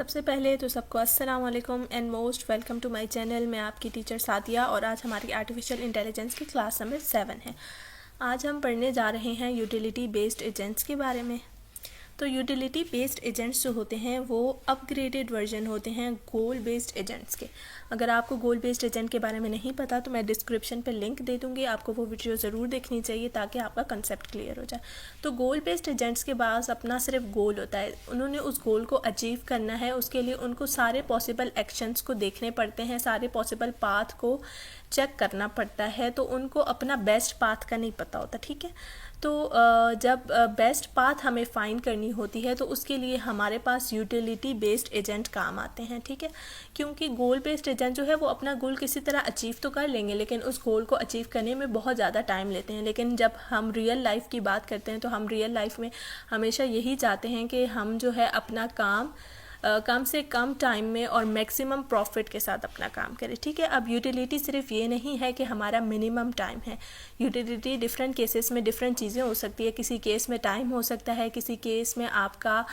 सबसे पहले तो सबको अस्सलाम वालेकुम and most welcome to my channel. मैं आपकी टीचर सादिया और आज हमारी आर्टिफिशियल इंटेलिजेंस की क्लास नंबर 7 है। आज हम पढ़ने जा रहे हैं यूटिलिटी बेस्ड एजेंट्स के बारे में। तो यूटिलिटी बेस्ड एजेंट्स जो होते हैं वो अपग्रेडेड वर्जन होते हैं गोल बेस्ड एजेंट्स के। अगर आपको गोल बेस्ड एजेंट के बारे में नहीं पता तो मैं डिस्क्रिप्शन पे लिंक दे दूँगी, आपको वो वीडियो ज़रूर देखनी चाहिए ताकि आपका कंसेप्ट क्लियर हो जाए। तो गोल बेस्ड एजेंट्स के पास अपना सिर्फ गोल होता है, उन्होंने उस गोल को अचीव करना है, उसके लिए उनको सारे पॉसिबल एक्शंस को देखने पड़ते हैं, सारे पॉसिबल पाथ को चेक करना पड़ता है, तो उनको अपना बेस्ट पाथ का नहीं पता होता। ठीक है, तो जब बेस्ट पाथ हमें फाइंड करनी होती है तो उसके लिए हमारे पास यूटिलिटी बेस्ड एजेंट काम आते हैं। ठीक है, क्योंकि गोल बेस्ड एजेंट जो है वो अपना गोल किसी तरह अचीव तो कर लेंगे, लेकिन उस गोल को अचीव करने में बहुत ज़्यादा टाइम लेते हैं। लेकिन जब हम रियल लाइफ की बात करते हैं तो हम रियल लाइफ में हमेशा यही चाहते हैं कि हम जो है अपना काम कम से कम टाइम में और मैक्सिमम प्रॉफिट के साथ अपना काम करें। ठीक है, अब यूटिलिटी सिर्फ ये नहीं है कि हमारा मिनिमम टाइम है। यूटिलिटी डिफरेंट केसेस में डिफरेंट चीज़ें हो सकती है। किसी केस में टाइम हो सकता है, किसी केस में आपका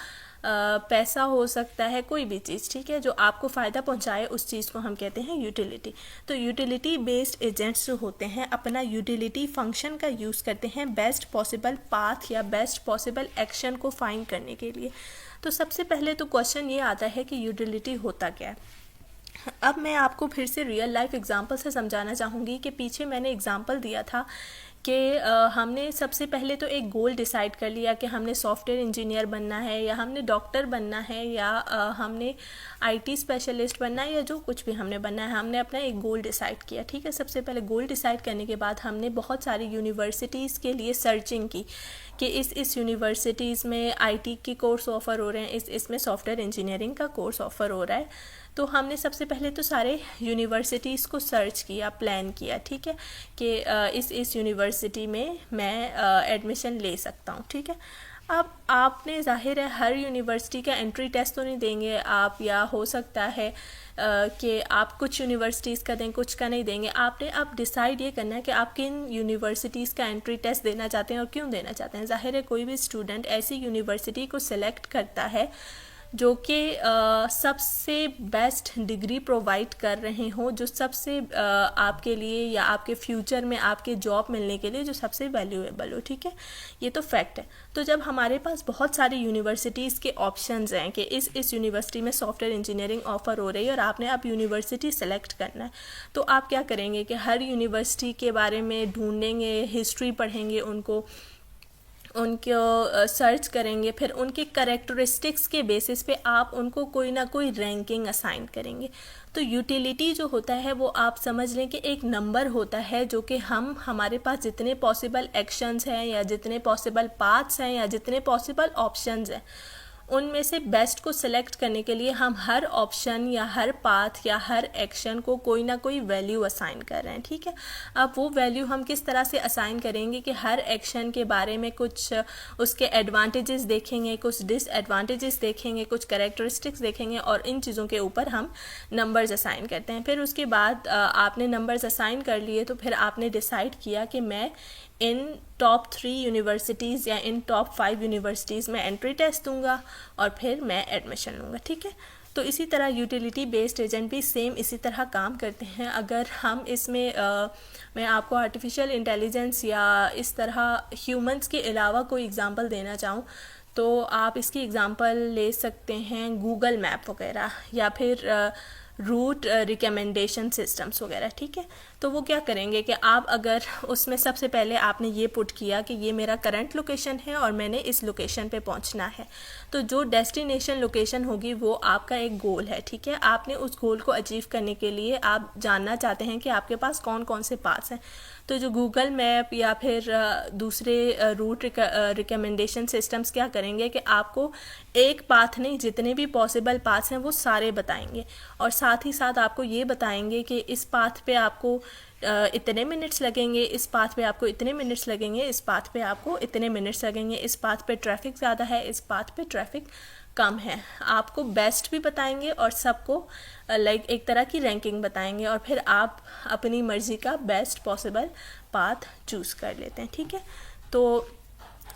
पैसा हो सकता है, कोई भी चीज़। ठीक है, जो आपको फ़ायदा पहुंचाए उस चीज़ को हम कहते हैं यूटिलिटी। तो यूटिलिटी बेस्ड एजेंट्स जो होते हैं अपना यूटिलिटी फंक्शन का यूज़ करते हैं बेस्ट पॉसिबल पाथ या बेस्ट पॉसिबल एक्शन को फाइंड करने के लिए। तो सबसे पहले तो क्वेश्चन ये आता है कि यूटिलिटी होता क्या है। अब मैं आपको फिर से रियल लाइफ एग्जांपल से समझाना चाहूँगी कि पीछे मैंने एग्जांपल दिया था कि हमने सबसे पहले तो एक गोल डिसाइड कर लिया कि हमने सॉफ्टवेयर इंजीनियर बनना है या हमने डॉक्टर बनना है या हमने आईटी स्पेशलिस्ट बनना है या जो कुछ भी हमने बनना है, हमने अपना एक गोल डिसाइड किया। ठीक है, सबसे पहले गोल डिसाइड करने के बाद हमने बहुत सारी यूनिवर्सिटीज़ के लिए सर्चिंग की कि इस यूनिवर्सिटीज़ में आईटी के कोर्स ऑफ़र हो रहे हैं, इसमें सॉफ्टवेयर इंजीनियरिंग का कोर्स ऑफ़र हो रहा है। तो हमने सबसे पहले तो सारे यूनिवर्सिटीज़ को सर्च किया, प्लान किया। ठीक है, कि इस यूनिवर्सिटी में मैं एडमिशन ले सकता हूँ। ठीक है, अब आपने ज़ाहिर है हर यूनिवर्सिटी का एंट्री टेस्ट तो नहीं देंगे आप, या हो सकता है कि आप कुछ यूनिवर्सिटीज़ का दें, कुछ का नहीं देंगे। आपने अब डिसाइड ये करना है कि आप किन यूनिवर्सिटीज़ का एंट्री टेस्ट देना चाहते हैं और क्यों देना चाहते हैं। ज़ाहिर है कोई भी स्टूडेंट ऐसी यूनिवर्सिटी को सिलेक्ट करता है जो कि सबसे बेस्ट डिग्री प्रोवाइड कर रहे हों, जो सबसे आपके लिए या आपके फ्यूचर में आपके जॉब मिलने के लिए जो सबसे वैल्यूएबल हो। ठीक है, ये तो फैक्ट है। तो जब हमारे पास बहुत सारी यूनिवर्सिटीज़ के ऑप्शंस हैं कि इस यूनिवर्सिटी में सॉफ्टवेयर इंजीनियरिंग ऑफ़र हो रही है और आपने अब यूनिवर्सिटी सेलेक्ट करना है, तो आप क्या करेंगे कि हर यूनिवर्सिटी के बारे में ढूंढेंगे, हिस्ट्री पढ़ेंगे, उनको सर्च करेंगे, फिर उनके करेक्टरिस्टिक्स के बेसिस पे आप उनको कोई ना कोई रैंकिंग असाइन करेंगे। तो यूटिलिटी जो होता है वो आप समझ लें कि एक नंबर होता है जो कि हमारे पास जितने पॉसिबल एक्शंस हैं या जितने पॉसिबल पाथ्स हैं या जितने पॉसिबल ऑप्शंस हैं उनमें से बेस्ट को सिलेक्ट करने के लिए हम हर ऑप्शन या हर पाथ या हर एक्शन को कोई ना कोई वैल्यू असाइन कर रहे हैं। ठीक है, अब वो वैल्यू हम किस तरह से असाइन करेंगे कि हर एक्शन के बारे में कुछ उसके एडवांटेजेस देखेंगे, कुछ डिसएडवांटेजेस देखेंगे, कुछ कैरेक्टरिस्टिक्स देखेंगे और इन चीज़ों के ऊपर हम नंबर्स असाइन करते हैं। फिर उसके बाद आपने नंबर्स असाइन कर लिए तो फिर आपने डिसाइड किया कि मैं इन टॉप 3 यूनिवर्सिटीज़ या इन टॉप 5 यूनिवर्सिटीज़ में एंट्री टेस्ट दूंगा और फिर मैं एडमिशन लूँगा। ठीक है, तो इसी तरह यूटिलिटी बेस्ड एजेंट भी सेम इसी तरह काम करते हैं। अगर हम इसमें मैं आपको आर्टिफिशियल इंटेलिजेंस या इस तरह ह्यूमंस के अलावा कोई एग्जांपल देना चाहूँ तो आप इसकी एग्जांपल ले सकते हैं गूगल मैप वगैरह या फिर रूट रिकमेंडेशन सिस्टम्स वगैरह। ठीक है, तो वो क्या करेंगे कि आप अगर उसमें सबसे पहले आपने ये पुट किया कि ये मेरा करंट लोकेशन है और मैंने इस लोकेशन पे पहुंचना है, तो जो डेस्टिनेशन लोकेशन होगी वो आपका एक गोल है। ठीक है, आपने उस गोल को अचीव करने के लिए आप जानना चाहते हैं कि आपके पास कौन कौन से पाथ्स हैं। तो जो गूगल मैप या फिर दूसरे रूट रिकमेंडेशन सिस्टम्स क्या करेंगे कि आपको एक पाथ नहीं, जितने भी पॉसिबल पाथ्स हैं वो सारे बताएंगे और साथ ही साथ आपको ये बताएंगे कि इस पाथ पे आपको इतने मिनट्स लगेंगे, इस पाथ पे आपको इतने मिनट्स लगेंगे, इस पाथ पे आपको इतने मिनट्स लगेंगे, इस पाथ पे ट्रैफिक ज़्यादा है, इस पाथ पे ट्रैफिक कम है। आपको बेस्ट भी बताएंगे और सबको लाइक एक तरह की रैंकिंग बताएंगे और फिर आप अपनी मर्ज़ी का बेस्ट पॉसिबल पाथ चूज़ कर लेते हैं। ठीक है, तो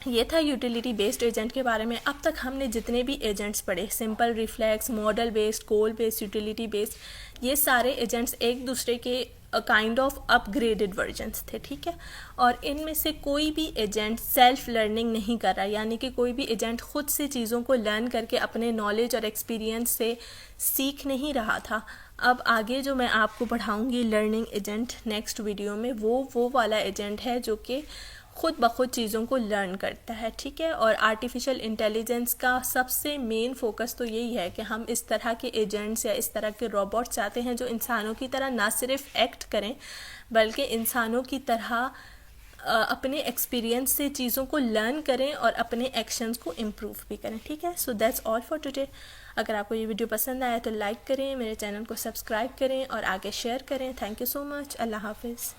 ये था यूटिलिटी बेस्ड एजेंट के बारे में। अब तक हमने जितने भी एजेंट्स पढ़े, सिंपल, रिफ्लेक्स, मॉडल बेस्ड, गोल बेस्ड, यूटिलिटी बेस्ड, ये सारे एजेंट्स एक दूसरे के काइंड ऑफ अपग्रेडेड वर्जन्स थे, ठीक है। और इनमें से कोई भी एजेंट सेल्फ लर्निंग नहीं कर रहा, यानी कि कोई भी एजेंट खुद से चीज़ों को लर्न करके अपने नॉलेज और एक्सपीरियंस से सीख नहीं रहा था। अब आगे जो मैं आपको पढ़ाऊँगी लर्निंग एजेंट नेक्स्ट वीडियो में, वो वाला एजेंट है जो कि खुद ब खुद चीज़ों को लर्न करता है, ठीक है। और आर्टिफिशियल इंटेलिजेंस का सबसे मेन फोकस तो यही है कि हम इस तरह के एजेंट्स या इस तरह के रोबोट्स चाहते हैं जो इंसानों की तरह ना सिर्फ एक्ट करें बल्कि इंसानों की तरह अपने एक्सपीरियंस से चीज़ों को लर्न करें और अपने एक्शंस को इम्प्रूव भी करें, ठीक है। So that's all for today. अगर आपको ये वीडियो पसंद आया तो लाइक करें, मेरे चैनल को सब्सक्राइब करें और आगे शेयर करें। Thank you so much. अल्लाह हाफिज़।